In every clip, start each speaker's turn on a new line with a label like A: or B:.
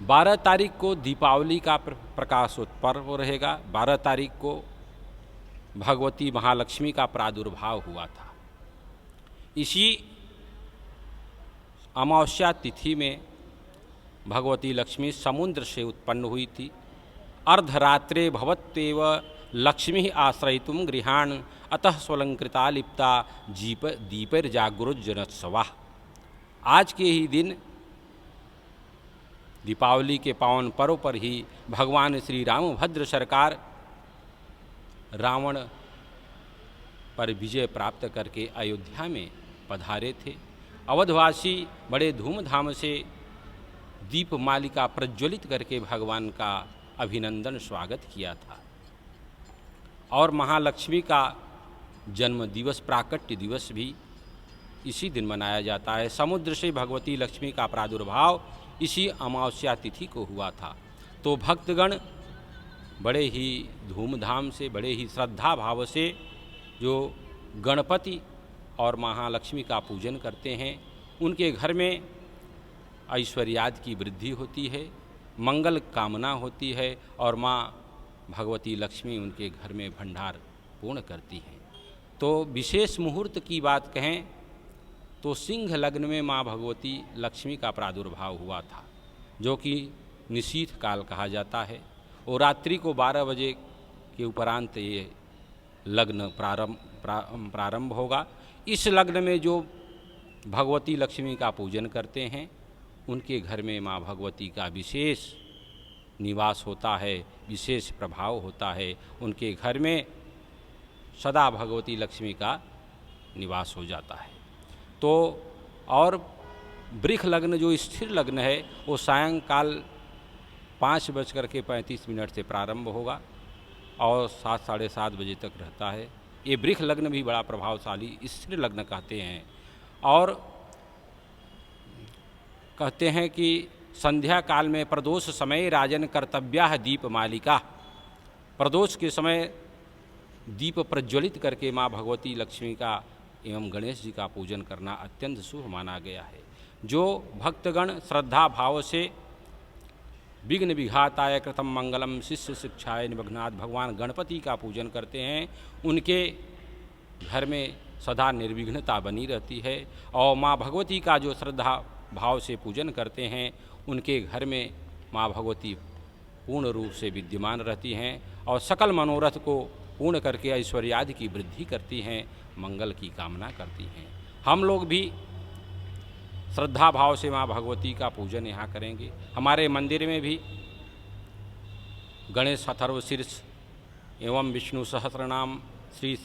A: 12 तारीख को दीपावली का प्रकाशोत्सव रहेगा। 12 तारीख को भगवती महालक्ष्मी का प्रादुर्भाव हुआ था। इसी अमावस्या तिथि में भगवती लक्ष्मी समुद्र से उत्पन्न हुई थी। अर्धरात्रे भवत्येव लक्ष्मी आश्रयितुम गृहाण अतः स्वलंकृता लिप्ता दीपैर्जागरुज्जनोत्सवा। आज के ही दिन दीपावली के पावन पर्व पर ही भगवान श्री रामभद्र सरकार रावण पर विजय प्राप्त करके अयोध्या में पधारे थे। अवधवासी बड़े धूमधाम से दीपमालिका प्रज्वलित करके भगवान का अभिनंदन स्वागत किया था। और महालक्ष्मी का जन्म दिवस प्राकट्य दिवस भी इसी दिन मनाया जाता है। समुद्र से भगवती लक्ष्मी का प्रादुर्भाव इसी अमावस्या तिथि को हुआ था। तो भक्तगण बड़े ही धूमधाम से, बड़े ही श्रद्धा भाव से जो गणपति और महालक्ष्मी का पूजन करते हैं, उनके घर में ऐश्वर्याद की वृद्धि होती है, मंगल कामना होती है और माँ भगवती लक्ष्मी उनके घर में भंडार पूर्ण करती हैं। तो विशेष मुहूर्त की बात कहें तो सिंह लग्न में माँ भगवती लक्ष्मी का प्रादुर्भाव हुआ था, जो कि निशीथ काल कहा जाता है। और रात्रि को 12 बजे के उपरांत ये लग्न प्रारंभ होगा। इस लग्न में जो भगवती लक्ष्मी का पूजन करते हैं, उनके घर में माँ भगवती का विशेष निवास होता है, विशेष प्रभाव होता है। उनके घर में सदा भगवती लक्ष्मी का निवास हो जाता है। तो और वृष लग्न जो स्थिर लग्न है वो सायंकाल 5:35 से प्रारंभ होगा और 7 साढ़े 7 बजे तक रहता है। ये वृष लग्न भी बड़ा प्रभावशाली स्थिर लग्न कहते हैं। और कहते हैं कि संध्या काल में प्रदोष समय राजन कर्तव्या दीपमालिका। प्रदोष के समय दीप प्रज्वलित करके माँ भगवती लक्ष्मी का एवं गणेश जी का पूजन करना अत्यंत शुभ माना गया है। जो भक्तगण श्रद्धा भाव से विघ्न विघाताय कृतम मंगलम शिष्य शिक्षाय निमग्नात् भगवान गणपति का पूजन करते हैं, उनके घर में सदा निर्विघ्नता बनी रहती है। और माँ भगवती का जो श्रद्धा भाव से पूजन करते हैं, उनके घर में माँ भगवती पूर्ण रूप से विद्यमान रहती हैं और सकल मनोरथ को पूर्ण करके ऐश्वर्यादि की वृद्धि करती हैं, मंगल की कामना करती हैं। हम लोग भी श्रद्धा भाव से माँ भगवती का पूजन यहाँ करेंगे। हमारे मंदिर में भी गणेश अथर्वशीर्ष एवं विष्णु सहस्रनाम श्री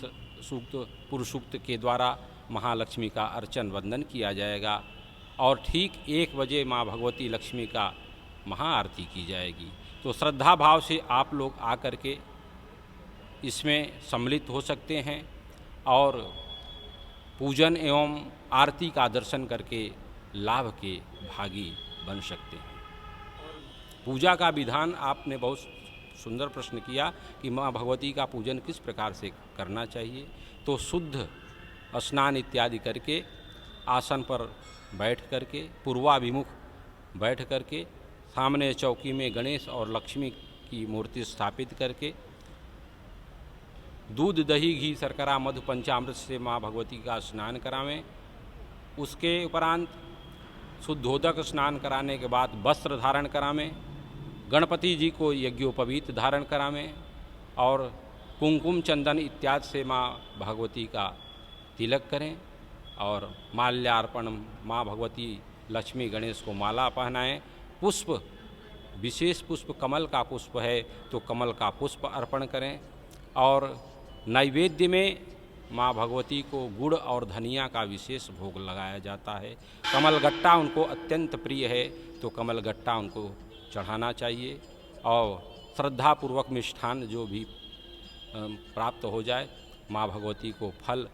A: सूक्त पुरुष सूक्त के द्वारा महालक्ष्मी का अर्चन वंदन किया जाएगा और ठीक 1 बजे माँ भगवती लक्ष्मी का महाआरती की जाएगी। तो श्रद्धा भाव से आप लोग आकर के इसमें सम्मिलित हो सकते हैं और पूजन एवं आरती का दर्शन करके लाभ के भागी बन सकते हैं। पूजा का विधान आपने बहुत सुंदर प्रश्न किया कि माँ भगवती का पूजन किस प्रकार से करना चाहिए। तो शुद्ध स्नान इत्यादि करके आसन पर बैठ करके पूर्वाभिमुख बैठ करके सामने चौकी में गणेश और लक्ष्मी की मूर्ति स्थापित करके दूध दही घी शर्करा मधु पंचामृत से माँ भगवती का स्नान करावें। उसके उपरांत शुद्धोदक स्नान कराने के बाद वस्त्र धारण करावें। गणपति जी को यज्ञोपवीत धारण करावें और कुमकुम चंदन इत्यादि से माँ भगवती का तिलक करें और माल्यार्पण माँ भगवती लक्ष्मी गणेश को माला पहनाएं। पुष्प विशेष पुष्प कमल का पुष्प है तो कमल का पुष्प अर्पण करें और नैवेद्य में माँ भगवती को गुड़ और धनिया का विशेष भोग लगाया जाता है। कमलगट्टा उनको अत्यंत प्रिय है तो कमलगट्टा उनको चढ़ाना चाहिए और श्रद्धापूर्वक मिष्ठान जो भी प्राप्त हो जाए माँ भगवती को फल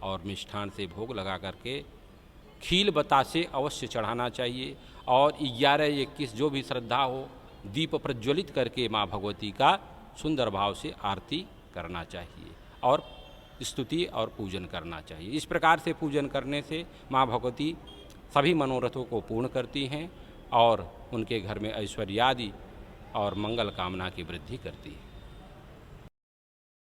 A: और मिष्ठान से भोग लगा करके खील बतासे अवश्य चढ़ाना चाहिए। और 11-21 जो भी श्रद्धा हो दीप प्रज्वलित करके माँ भगवती का सुंदर भाव से आरती करना चाहिए और स्तुति और पूजन करना चाहिए। इस प्रकार से पूजन करने से माँ भगवती सभी मनोरथों को पूर्ण करती हैं और उनके घर में ऐश्वर्यादि और मंगल कामना की वृद्धि करती है।